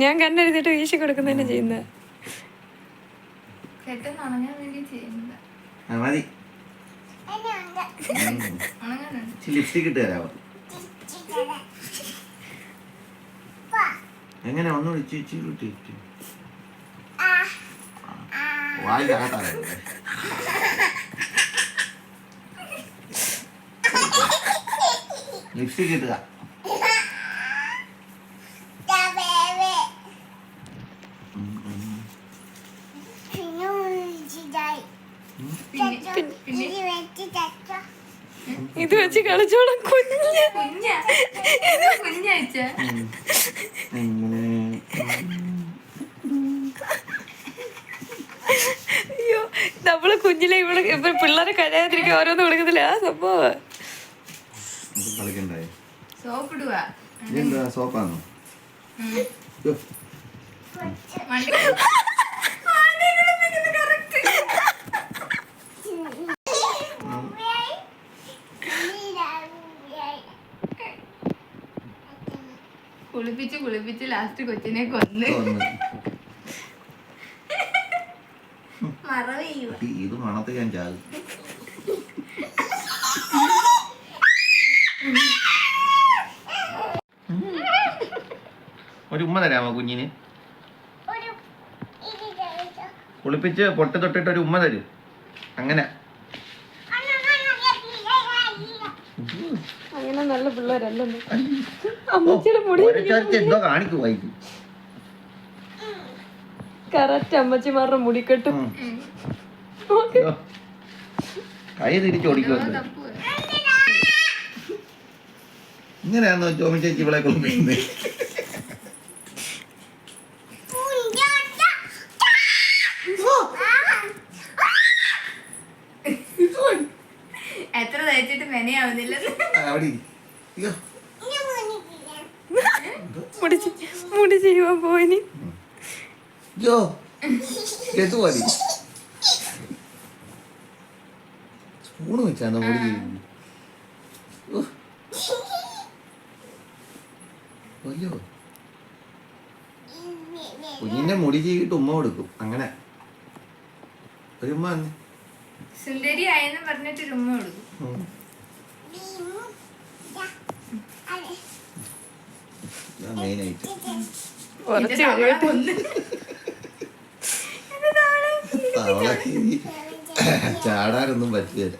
ഞാൻ കണ്ണെഴുതിട്ട് വീശി കൊടുക്കുന്നതന്നെ ചെയ്യുന്നത്. ലിപ്സ്റ്റിക് ഇട്ട് തരാമോ? എങ്ങനെ ഒന്നും ലിപ്സ്റ്റിക് ഇട്ടുക. ഇത് വെച്ച് കളിച്ചോളാം. അയ്യോ, നമ്മള് കുഞ്ഞിലെ ഇവിടെ പിള്ളേരെ കഴിയാതിരിക്കും ഓരോന്ന് കൊടുക്കത്തില്ല. ആ സംഭവം സോപ്പാണോ? കുളിപ്പിച്ച് ലാസ്റ്റ് കൊച്ചിനെ കൊന്ന് ഇത് മണത്ത് ഞാൻ ചാകും. ഒരു ഉമ്മ തരാമോ കുഞ്ഞിന്? കുളിപ്പിച്ച് പൊട്ട് തൊട്ടിട്ട് ഒരു ഉമ്മ തരും. അങ്ങനെ അങ്ങനെ നല്ല പിള്ളേരല്ലോ. അമ്മച്ചിയുടെ മുടി എന്തോ കാണിക്കും വൈകി. കറക്റ്റ് അമ്മച്ചിമാരുടെ മുടിക്കെട്ടും. കൈ തിരിച്ചോടിക്കുമല്ലോ. ഇങ്ങനെയാണോ ചോമി ചേച്ചി ഇവിടെ കൊണ്ടുവരുന്നത്? എത്ര തയ്ച്ചിട്ട് മെനയാവുന്നില്ല. മുടി ചെയ്യുവാൻ പോയിനി. സ്പൂണ് വെച്ചാണോ മുടി ചെയ്യുന്നത്? അയ്യോ, കുഞ്ഞിന്റെ മുടി ചെയ്തിട്ട് ഉമ്മ കൊടുക്കും. അങ്ങനെ ഒരു ഉമ്മ സുന്ദരി ആയെന്ന് പറഞ്ഞിട്ട് ഒരു ഉമ്മ കൊടുക്കും. ചാടാനൊന്നും പറ്റില്ല.